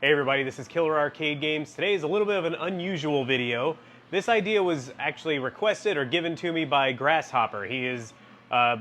Hey everybody, this is Killer Arcade Games. Today is a little bit of an unusual video. This idea was actually requested or given to me by Grasshopper. He is a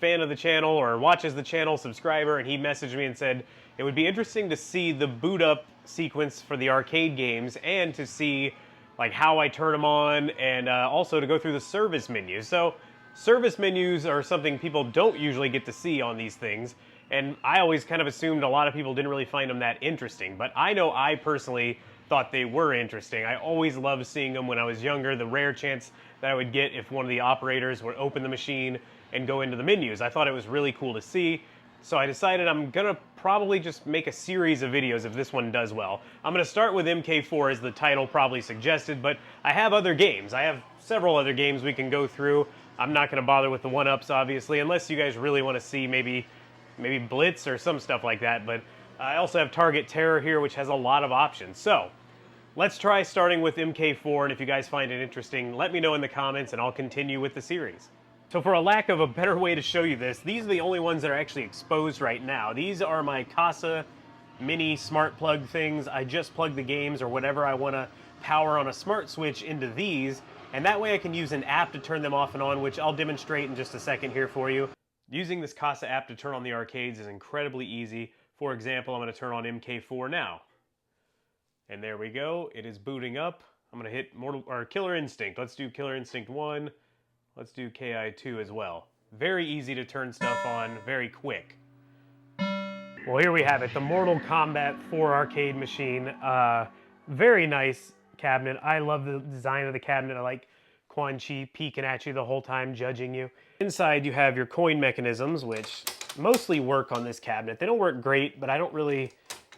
fan of the channel or watches the channel, subscriber, and he messaged me and said it would be interesting to see the boot up sequence for the arcade games and to see like how I turn them on and also to go through the service menus. So service menus are something people don't usually get to see on these things. And I always kind of assumed a lot of people didn't really find them that interesting, but I know I personally thought they were interesting. I always loved seeing them when I was younger, the rare chance that I would get if one of the operators would open the machine and go into the menus. I thought it was really cool to see, so I decided I'm gonna probably just make a series of videos if this one does well. I'm gonna start with MK4 as the title probably suggested, but I have other games. I have several other games we can go through. I'm not gonna bother with the one-ups, obviously, unless you guys really want to see maybe Blitz or some stuff like that, but I also have Target Terror here, which has a lot of options. So let's try starting with MK4, and if you guys find it interesting, let me know in the comments and I'll continue with the series. So for a lack of a better way to show you this, these are the only ones that are actually exposed right now. These are my Casa mini smart plug things. I just plug the games or whatever I want to power on a smart switch into these, and that way I can use an app to turn them off and on, which I'll demonstrate in just a second here for you. Using this Casa app to turn on the arcades is incredibly easy. For example, I'm going to turn on MK4 now. And there we go. It is booting up. I'm going to hit Killer Instinct. Let's do Killer Instinct 1. Let's do KI2 as well. Very easy to turn stuff on, very quick. Well, here we have it, the Mortal Kombat 4 arcade machine. Very nice cabinet. I love the design of the cabinet. I like Quan Chi peeking at you the whole time, judging you. Inside you have your coin mechanisms, which mostly work on this cabinet. They don't work great, but I don't really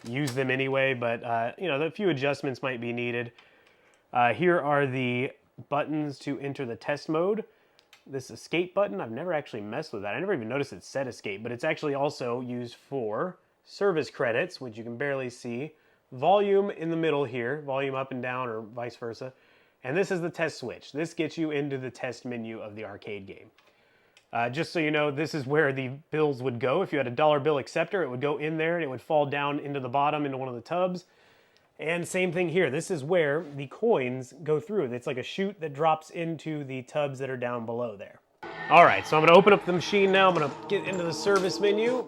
use them anyway, but you know, a few adjustments might be needed. Here are the buttons to enter the test mode. This escape button, I've never actually messed with that. I never even noticed it said escape, but it's actually also used for service credits, which you can barely see. Volume in the middle here, volume up and down or vice versa. And this is the test switch. This gets you into the test menu of the arcade game. Just so you know, this is where the bills would go. If you had a dollar bill acceptor, it would go in there and it would fall down into the bottom into one of the tubs. And same thing here. This is where the coins go through. It's like a chute that drops into the tubs that are down below there. All right, so I'm going to open up the machine now. I'm going to get into the service menu.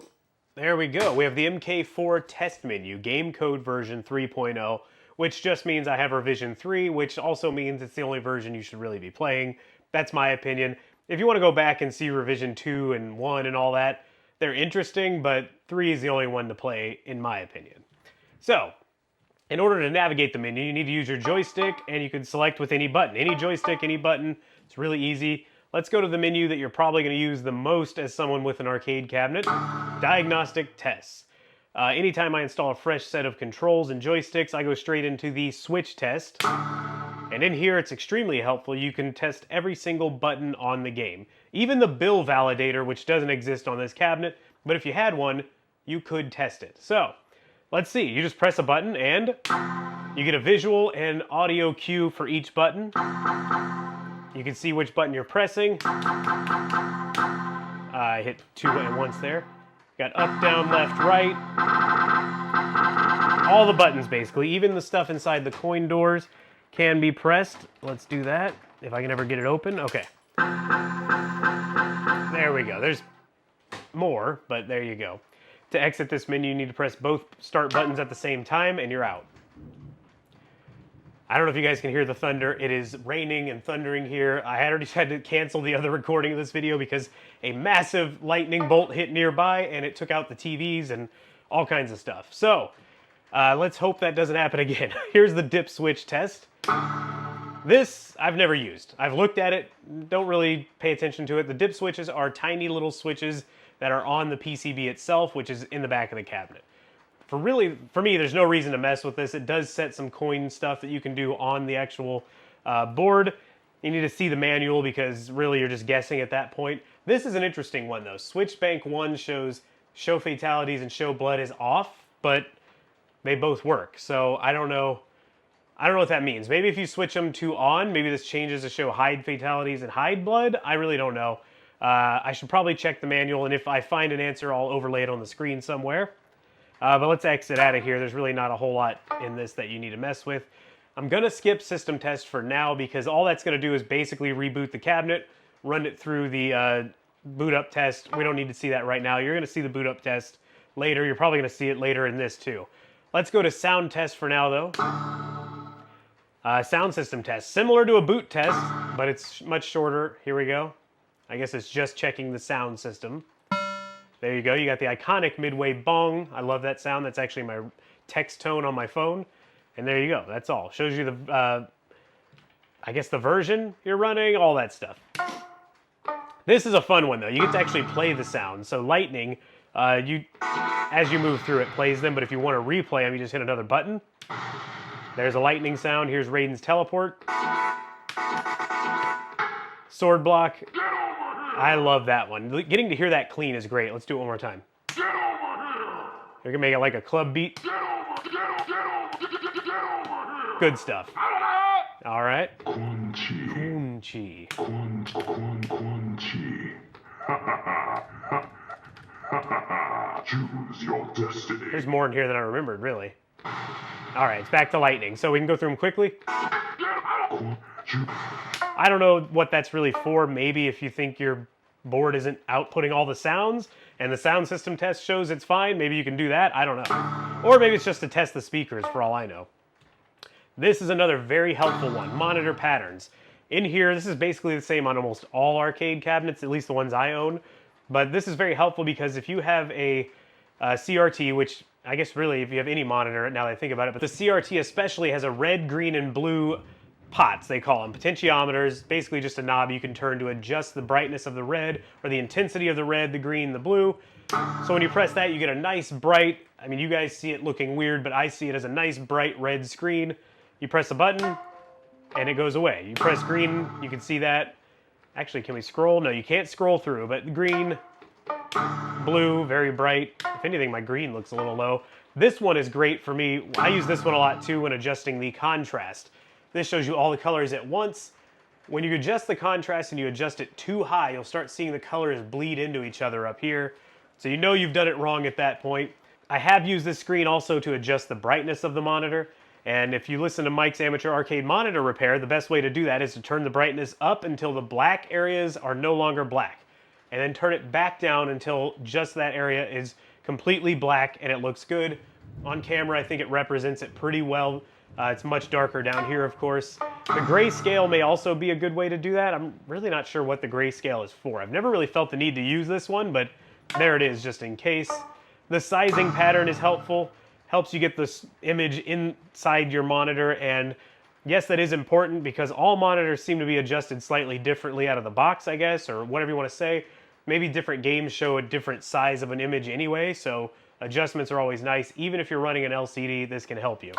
There we go. We have the MK4 test menu, game code version 3.0. Which just means I have revision 3, which also means it's the only version you should really be playing. That's my opinion. If you want to go back and see revision 2 and 1 and all that, they're interesting, but 3 is the only one to play, in my opinion. So, in order to navigate the menu, you need to use your joystick, and you can select with any button. Any joystick, any button. It's really easy. Let's go to the menu that you're probably going to use the most as someone with an arcade cabinet. Diagnostic tests. Anytime I install a fresh set of controls and joysticks, I go straight into the switch test. And in here, it's extremely helpful. You can test every single button on the game. Even the bill validator, which doesn't exist on this cabinet, but if you had one, you could test it. So, let's see. You just press a button and you get a visual and audio cue for each button. You can see which button you're pressing. I hit 2 at once there. Got up, down, left, right. All the buttons, basically. Even the stuff inside the coin doors can be pressed. Let's do that, if I can ever get it open. Okay. There we go. There's more, but there you go. To exit this menu, you need to press both start buttons at the same time, and you're out. I don't know if you guys can hear the thunder. It is raining and thundering here. I already had to cancel the other recording of this video because a massive lightning bolt hit nearby and it took out the TVs and all kinds of stuff. So, let's hope that doesn't happen again. Here's the dip switch test. This, I've never used. I've looked at it, don't really pay attention to it. The dip switches are tiny little switches that are on the PCB itself, which is in the back of the cabinet. For me, there's no reason to mess with this. It does set some coin stuff that you can do on the actual board. You need to see the manual because really you're just guessing at that point. This is an interesting one though. Switch bank 1 shows show fatalities and show blood is off, but they both work. So I don't know what that means. Maybe if you switch them to on, maybe this changes to show hide fatalities and hide blood. I really don't know. I should probably check the manual, and if I find an answer, I'll overlay it on the screen somewhere. But let's exit out of here. There's really not a whole lot in this that you need to mess with. I'm going to skip system test for now because all that's going to do is basically reboot the cabinet, run it through the boot up test. We don't need to see that right now. You're going to see the boot up test later. You're probably going to see it later in this too. Let's go to sound test for now though. Sound system test. Similar to a boot test, but it's much shorter. Here we go. I guess it's just checking the sound system. There you go. You got the iconic midway bong. I love that sound. That's actually my text tone on my phone. And there you go. That's all. Shows you the, I guess the version you're running, all that stuff. This is a fun one though. You get to actually play the sound. So lightning, as you move through it, plays them. But if you want to replay them, you just hit another button. There's a lightning sound. Here's Raiden's teleport. Sword block. I love that one. Getting to hear that clean is great. Let's do it one more time. Get over here. You're gonna make it like a club beat. Get over, good stuff. All right. Kunchi. Kunchi. Choose your destiny. There's more in here than I remembered, really. All right, it's back to lightning. So we can go through them quickly. I don't know what that's really for. Maybe if you think your board isn't outputting all the sounds and the sound system test shows it's fine, maybe you can do that. I don't know. Or maybe it's just to test the speakers for all I know. This is another very helpful one, monitor patterns. In here, this is basically the same on almost all arcade cabinets, at least the ones I own. But this is very helpful because if you have a CRT, which I guess really if you have any monitor now that I think about it, but the CRT especially has a red, green, and blue pots, they call them, potentiometers, basically just a knob you can turn to adjust the brightness of the red or the intensity of the red, the green, the blue. So when you press that, you get a nice bright, I mean, you guys see it looking weird, but I see it as a nice bright red screen. You press a button and it goes away. You press green, you can see that. Actually, can we scroll? No, you can't scroll through, but green, blue, very bright. If anything, my green looks a little low. This one is great for me. I use this one a lot too when adjusting the contrast. This shows you all the colors at once. When you adjust the contrast and you adjust it too high, you'll start seeing the colors bleed into each other up here. So you know you've done it wrong at that point. I have used this screen also to adjust the brightness of the monitor. And if you listen to Mike's Amateur Arcade Monitor Repair, the best way to do that is to turn the brightness up until the black areas are no longer black. And then turn it back down until just that area is completely black and it looks good. On camera, I think it represents it pretty well. It's much darker down here, of course. The grayscale may also be a good way to do that. I'm really not sure what the grayscale is for. I've never really felt the need to use this one, but there it is just in case. The sizing pattern is helpful. Helps you get this image inside your monitor, and yes, that is important because all monitors seem to be adjusted slightly differently out of the box, I guess, or whatever you want to say. Maybe different games show a different size of an image anyway, so adjustments are always nice. Even if you're running an LCD, this can help you.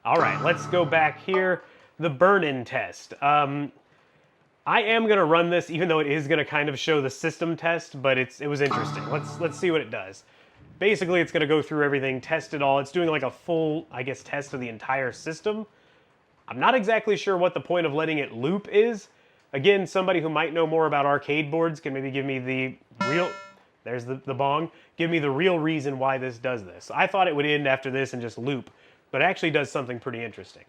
All right, let's go back here. The burn-in test. I am going to run this, even though it is going to kind of show the system test, but it was interesting. Let's see what it does. Basically, it's going to go through everything, test it all. It's doing like a full, I guess, test of the entire system. I'm not exactly sure what the point of letting it loop is. Again, somebody who might know more about arcade boards can maybe give me the real... There's the bong. Give me the real reason why this does this. I thought it would end after this and just loop, but it actually does something pretty interesting.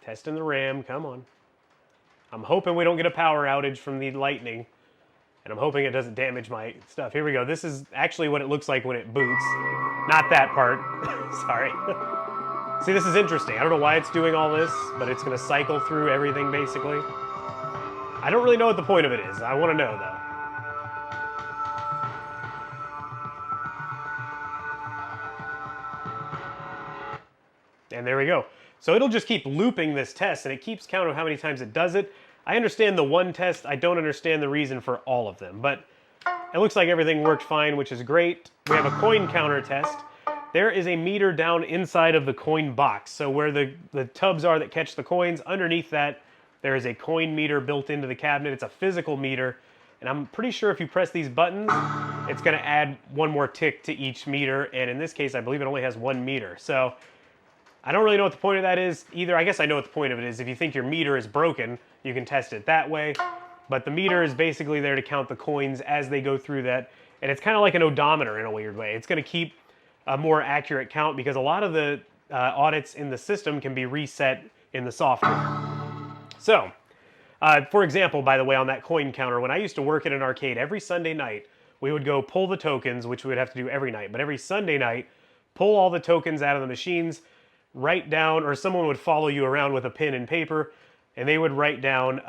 Testing the RAM, come on. I'm hoping we don't get a power outage from the lightning. And I'm hoping it doesn't damage my stuff. Here we go. This is actually what it looks like when it boots. Not that part. Sorry. See, this is interesting. I don't know why it's doing all this, but it's going to cycle through everything, basically. I don't really know what the point of it is. I want to know, though. And there we go. So it'll just keep looping this test, and it keeps count of how many times it does it. I understand the one test. I don't understand the reason for all of them, but it looks like everything worked fine, which is great. We have a coin counter test. There is a meter down inside of the coin box. So where the tubs are that catch the coins, underneath that, there is a coin meter built into the cabinet. It's a physical meter, and I'm pretty sure if you press these buttons, it's going to add one more tick to each meter, and in this case, I believe it only has 1 meter. So I don't really know what the point of that is either. I guess I know what the point of it is. If you think your meter is broken, you can test it that way. But the meter is basically there to count the coins as they go through that And it's kind of like an odometer in a weird way. It's going to keep a more accurate count because a lot of the audits in the system can be reset in the software. So, for example, by the way, on that coin counter, when I used to work at an arcade, every Sunday night, we would go pull the tokens, which we would have to do every night. But every Sunday night, pull all the tokens out of the machines, write down, or someone would follow you around with a pen and paper, and they would write down,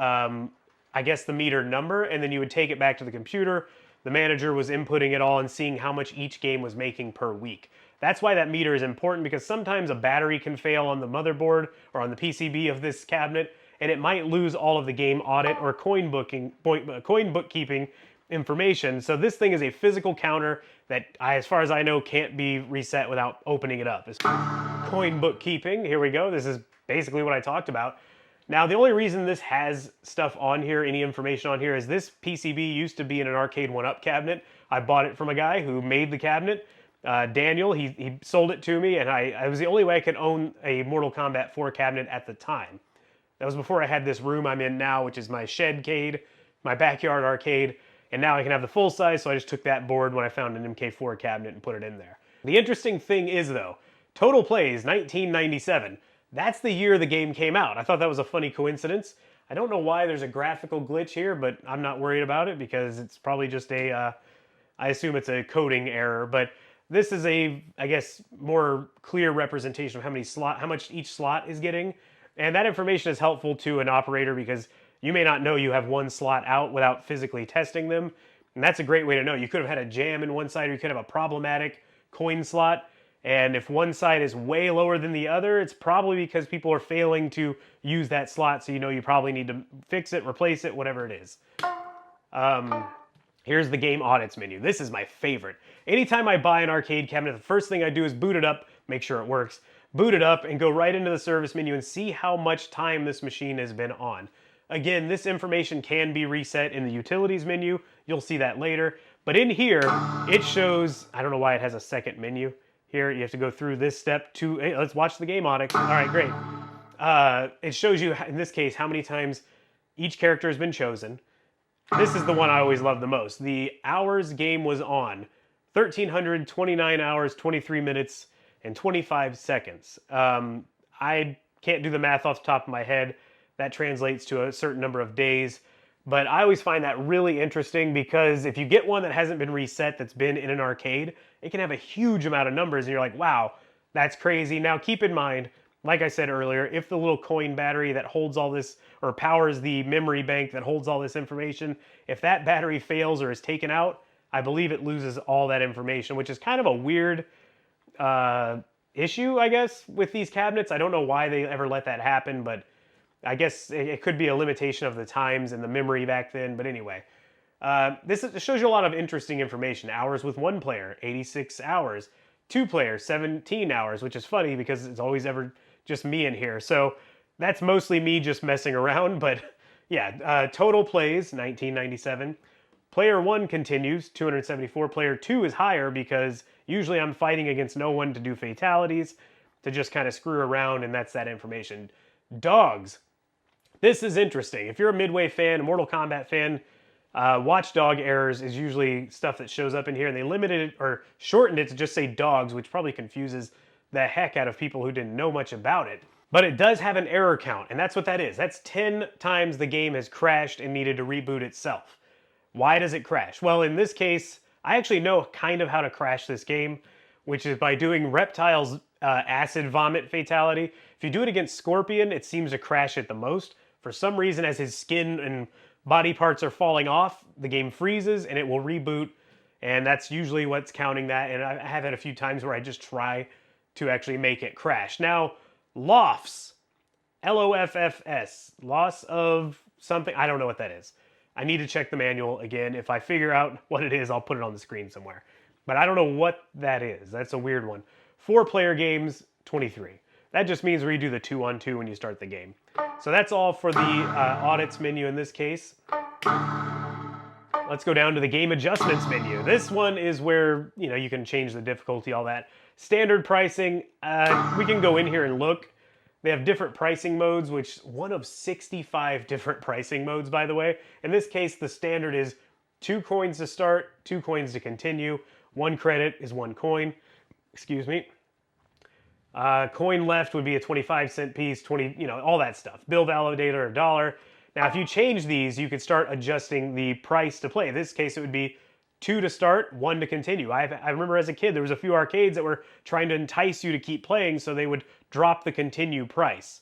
I guess, the meter number, and then you would take it back to the computer. The manager was inputting it all and seeing how much each game was making per week. That's why that meter is important, because sometimes a battery can fail on the motherboard or on the PCB of this cabinet, and it might lose all of the game audit or coin bookkeeping information. So this thing is a physical counter that, as far as I know, can't be reset without opening it up. It's coin bookkeeping, here we go. This is basically what I talked about. Now, the only reason this has stuff on here, any information on here, is this PCB used to be in an Arcade 1-Up cabinet. I bought it from a guy who made the cabinet. Daniel, he sold it to me, and it was the only way I could own a Mortal Kombat 4 cabinet at the time. That was before I had this room I'm in now, which is my shedcade, my backyard arcade, and now I can have the full size, so I just took that board when I found an MK4 cabinet and put it in there. The interesting thing is, though, total plays, 1997. That's the year the game came out. I thought that was a funny coincidence. I don't know why there's a graphical glitch here, but I'm not worried about it because it's probably just I assume it's a coding error, but this is a, I guess, more clear representation of how much each slot is getting. And that information is helpful to an operator because you may not know you have one slot out without physically testing them. And that's a great way to know. You could have had a jam in one side, or you could have a problematic coin slot. And if one side is way lower than the other, it's probably because people are failing to use that slot, so you know you probably need to fix it, replace it, whatever it is. Here's the game audits menu. This is my favorite. Anytime I buy an arcade cabinet, the first thing I do is boot it up, make sure it works, boot it up, and go right into the service menu and see how much time this machine has been on. Again, this information can be reset in the utilities menu. You'll see that later. But in here, it shows, I don't know why it has a second menu. Here, you have to go through this step to, hey, let's watch the game audit. All right, great. It shows you, in this case, how many times each character has been chosen. This is the one I always love the most. The hours game was on, 1,329 hours, 23 minutes, and 25 seconds. I can't do the math off the top of my head. That translates to a certain number of days. But I always find that really interesting because if you get one that hasn't been reset that's been in an arcade, it can have a huge amount of numbers and you're like, wow, that's crazy. Now keep in mind, like I said earlier, if the little coin battery that holds all this or powers the memory bank that holds all this information, if that battery fails or is taken out, I believe it loses all that information, which is kind of a weird issue, I guess, with these cabinets. I don't know why they ever let that happen, but I guess it could be a limitation of the times and the memory back then, but anyway. This shows you a lot of interesting information. Hours with one player, 86 hours. Two players, 17 hours, which is funny because it's always ever just me in here. So that's mostly me just messing around, but yeah, total plays, 1997. Player 1 continues, 274. Player 2 is higher because usually I'm fighting against no one to do fatalities, to just kind of screw around, and that's that information. Dogs. This is interesting. If you're a Midway fan, a Mortal Kombat fan, watchdog errors is usually stuff that shows up in here, and they limited it or shortened it to just say dogs, which probably confuses the heck out of people who didn't know much about it. But it does have an error count, and that's what that is. That's 10 times the game has crashed and needed to reboot itself. Why does it crash? Well, in this case, I actually know kind of how to crash this game, which is by doing Reptile's acid vomit fatality. If you do it against Scorpion, it seems to crash it the most. For some reason, as his skin and body parts are falling off, the game freezes and it will reboot, and that's usually what's counting that. And I have had a few times where I just try to actually make it crash. Now, LOFS, L-O-F-F-S, loss of something, I don't know what that is. I need to check the manual again. If I figure out what it is, I'll put it on the screen somewhere. But I don't know what that is. That's a weird one. 4-player games, 23. That just means where you do the 2-on-2 when you start the game. So that's all for the audits menu in this case. Let's go down to the game adjustments menu. This one is where, you know, you can change the difficulty, all that. Standard pricing, we can go in here and look. They have different pricing modes, which one of 65 different pricing modes, by the way. In this case, the standard is 2 coins to start, 2 coins to continue. 1 credit is 1 coin. Excuse me. Coin left would be a 25-cent piece, 20, all that stuff. Bill validator, $1. Now, if you change these, you could start adjusting the price to play. In this case, it would be 2 to start, 1 to continue. I remember as a kid, there was a few arcades that were trying to entice you to keep playing, so they would drop the continue price.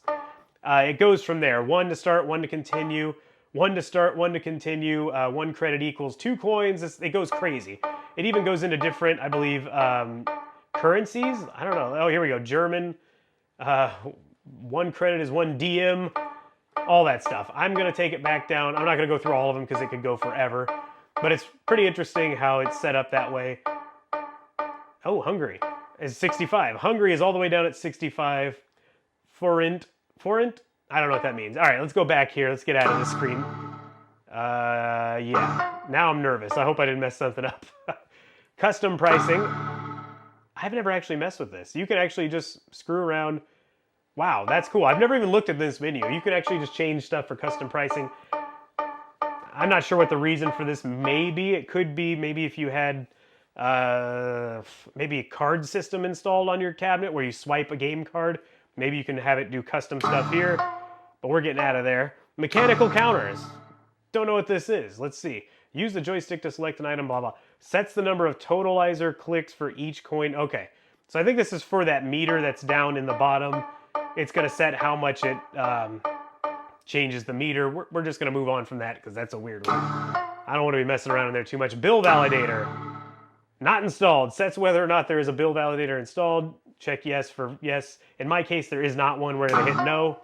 It goes from there. 1 to start, 1 to continue. 1 to start, 1 to continue. 1 credit equals 2 coins. It goes crazy. It even goes into different, I believe, currencies. I don't know. Oh, here we go. German. 1 credit is 1 DM. All that stuff. I'm going to take it back down. I'm not going to go through all of them because it could go forever. But it's pretty interesting how it's set up that way. Oh, Hungary is 65. Hungary is all the way down at 65. Forint. I don't know what that means. All right, let's go back here. Let's get out of the screen. Yeah. Now I'm nervous. I hope I didn't mess something up. Custom pricing. I've never actually messed with this. You can actually just screw around. Wow, that's cool. I've never even looked at this menu. You can actually just change stuff for custom pricing. I'm not sure what the reason for this may be. It could be maybe if you had maybe a card system installed on your cabinet where you swipe a game card. Maybe you can have it do custom stuff here, but we're getting out of there. Mechanical counters. Don't know what this is. Let's see. Use the joystick to select an item, blah, blah. Sets the number of totalizer clicks for each coin. Okay, so I think this is for that meter that's down in the bottom. It's going to set how much it changes the meter. We're just going to move on from that because that's a weird one. I don't want to be messing around in there too much. Bill validator. Not installed. Sets whether or not there is a bill validator installed. Check yes for yes. In my case, there is not one. We're going to hit no.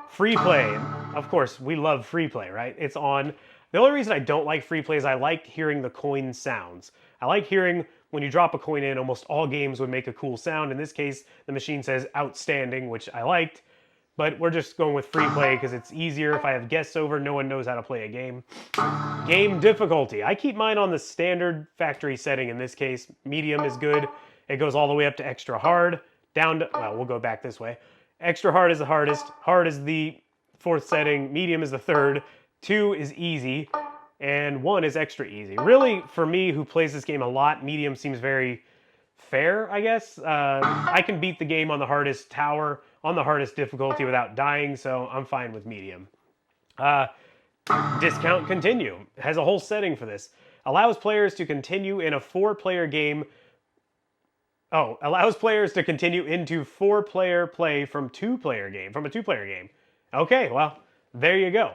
Free play. Of course, we love free play, right? It's on. The only reason I don't like free play is I like hearing the coin sounds. I like hearing when you drop a coin in, almost all games would make a cool sound. In this case, the machine says outstanding, which I liked. But we're just going with free play because it's easier. If I have guests over, no one knows how to play a game. Game difficulty. I keep mine on the standard factory setting in this case. Medium is good. It goes all the way up to extra hard. Down to, well, we'll go back this way. Extra hard is the hardest. Hard is the 4th setting. Medium is the 3rd. 2 is easy. And 1 is extra easy. Really, for me, who plays this game a lot, medium seems very fair, I guess. I can beat the game on the hardest tower, on the hardest difficulty without dying, so I'm fine with medium. Discount continue. It has a whole setting for this. Allows players to continue in a 4-player game. Oh, allows players to continue into 4-player play from a 2-player game. Okay, well, there you go.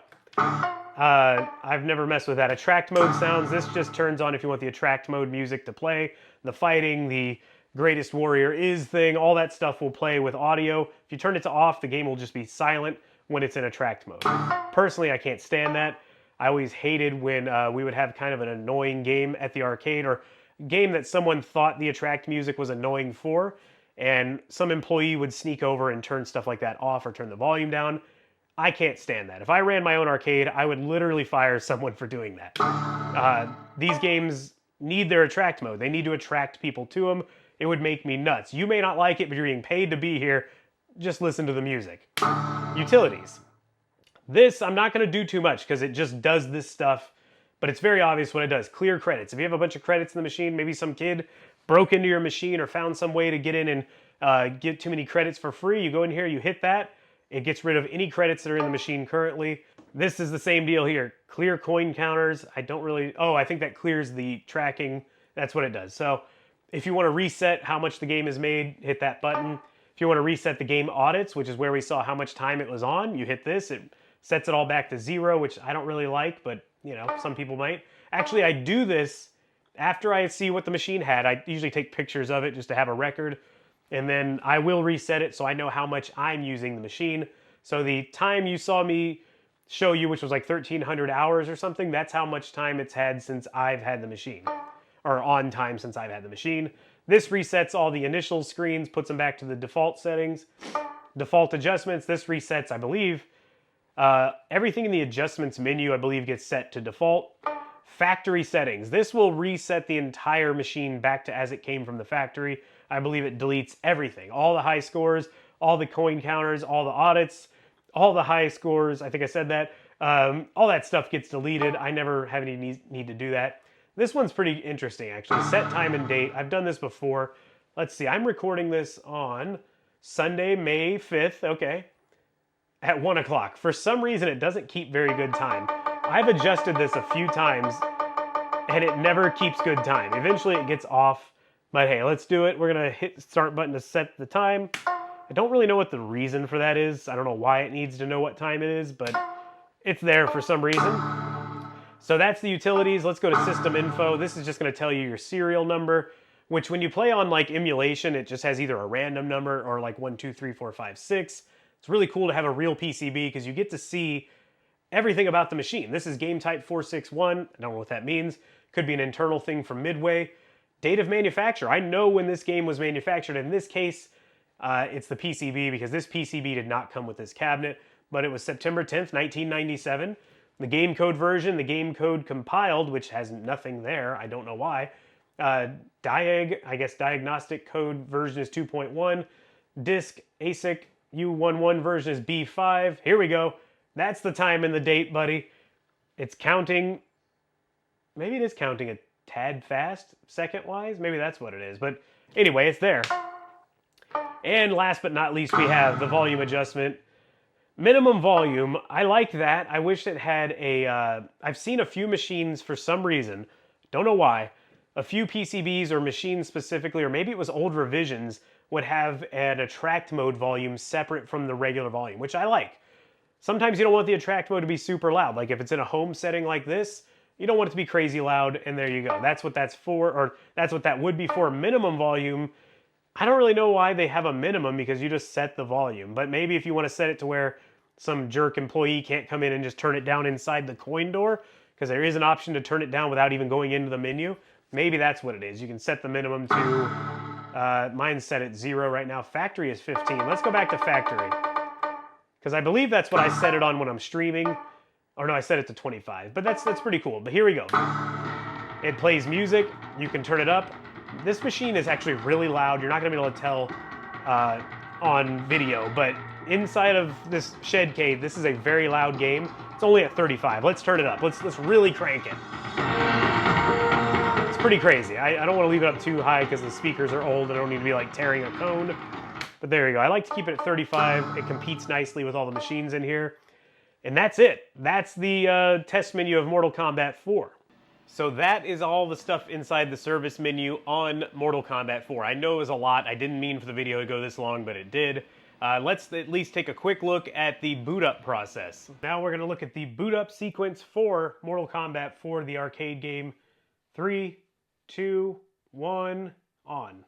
I've never messed with that. Attract mode sounds. This just turns on if you want the attract mode music to play. The fighting, the greatest warrior is thing, all that stuff will play with audio. If you turn it to off, the game will just be silent when it's in attract mode. Personally, I can't stand that. I always hated when we would have kind of an annoying game at the arcade or game that someone thought the attract music was annoying for, and some employee would sneak over and turn stuff like that off or turn the volume down. I can't stand that. If I ran my own arcade, I would literally fire someone for doing that. These games need their attract mode. They need to attract people to them. It would make me nuts. You may not like it, but you're being paid to be here. Just listen to the music. Utilities. This, I'm not going to do too much because it just does this stuff, but it's very obvious what it does. Clear credits. If you have a bunch of credits in the machine, maybe some kid broke into your machine or found some way to get in and get too many credits for free, you go in here, you hit that, it gets rid of any credits that are in the machine currently. This is the same deal here. Clear coin counters. I think that clears the tracking. That's what it does. So if you want to reset how much the game is made, hit that button. If you want to reset the game audits, which is where we saw how much time it was on, you hit this. It sets it all back to 0, which I don't really like, but some people might. Actually, I do this after I see what the machine had. I usually take pictures of it just to have a record. And then I will reset it so I know how much I'm using the machine. So the time you saw me show you, which was like 1,300 hours or something, that's how much time it's had since I've had the machine. Or on time since I've had the machine. This resets all the initial screens, puts them back to the default settings. Default adjustments, this resets, I believe. Everything in the adjustments menu, I believe, gets set to default. Factory settings. This will reset the entire machine back to as it came from the factory. I believe it deletes everything. All the high scores, all the coin counters, all the audits, all the high scores. I think I said that. All that stuff gets deleted. I never have any need to do that. This one's pretty interesting, actually. Set time and date. I've done this before. Let's see. I'm recording this on Sunday, May 5th. Okay. At 1 o'clock. For some reason, it doesn't keep very good time. I've adjusted this a few times, and it never keeps good time. Eventually, it gets off. But hey, let's do it. We're going to hit the start button to set the time. I don't really know what the reason for that is. I don't know why it needs to know what time it is, but it's there for some reason. So that's the utilities. Let's go to system info. This is just going to tell you your serial number, which when you play on like emulation, it just has either a random number or like 1, 2, 3, 4, 5, 6. It's really cool to have a real PCB because you get to see everything about the machine. This is game type 461. I don't know what that means. Could be an internal thing from Midway. Date of manufacture. I know when this game was manufactured. In this case, it's the PCB because this PCB did not come with this cabinet, but it was September 10th, 1997. The game code version, the game code compiled, which has nothing there. I don't know why. Diagnostic code version is 2.1. Disk ASIC U11 version is B5. Here we go. That's the time and the date, buddy. It's counting. Maybe it is counting a tad fast, second-wise. Maybe that's what it is. But anyway, it's there. And last but not least, we have the volume adjustment. Minimum volume, I like that. I wish it had a, I've seen a few machines for some reason, don't know why, a few PCBs or machines specifically, or maybe it was old revisions, would have an attract mode volume separate from the regular volume, which I like. Sometimes you don't want the attract mode to be super loud. Like if it's in a home setting like this, you don't want it to be crazy loud, and there you go. That's what that's for, or that's what that would be for. Minimum volume, I don't really know why they have a minimum because you just set the volume. But maybe if you want to set it to where some jerk employee can't come in and just turn it down inside the coin door, because there is an option to turn it down without even going into the menu. Maybe that's what it is. You can set the minimum to, mine's set at 0 right now. Factory is 15. Let's go back to factory. Because I believe that's what I set it on when I'm streaming. Or no, I set it to 25. But that's pretty cool. But here we go. It plays music. You can turn it up. This machine is actually really loud. You're not going to be able to tell on video, but inside of this shed cave, this is a very loud game. It's only at 35. Let's turn it up. Let's really crank it. It's pretty crazy. I don't want to leave it up too high because the speakers are old. I don't need to be like tearing a cone. But there you go. I like to keep it at 35. It competes nicely with all the machines in here. And that's it. That's the test menu of Mortal Kombat 4. So that is all the stuff inside the service menu on Mortal Kombat 4. I know it was a lot. I didn't mean for the video to go this long, but it did. Let's at least take a quick look at the boot up process. Now we're going to look at the boot up sequence for Mortal Kombat 4, the arcade game. 3, 2, 1, on.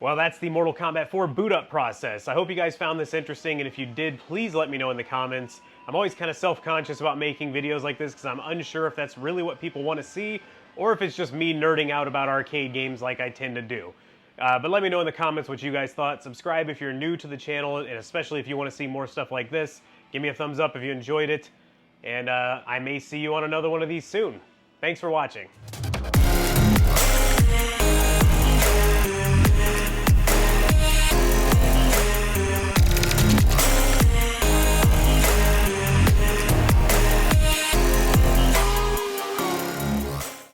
Well, that's the Mortal Kombat 4 boot up process. I hope you guys found this interesting, and if you did, please let me know in the comments. I'm always kind of self-conscious about making videos like this because I'm unsure if that's really what people want to see or if it's just me nerding out about arcade games like I tend to do. But let me know in the comments what you guys thought. Subscribe if you're new to the channel, and especially if you want to see more stuff like this. Give me a thumbs up if you enjoyed it, and I may see you on another one of these soon. Thanks for watching.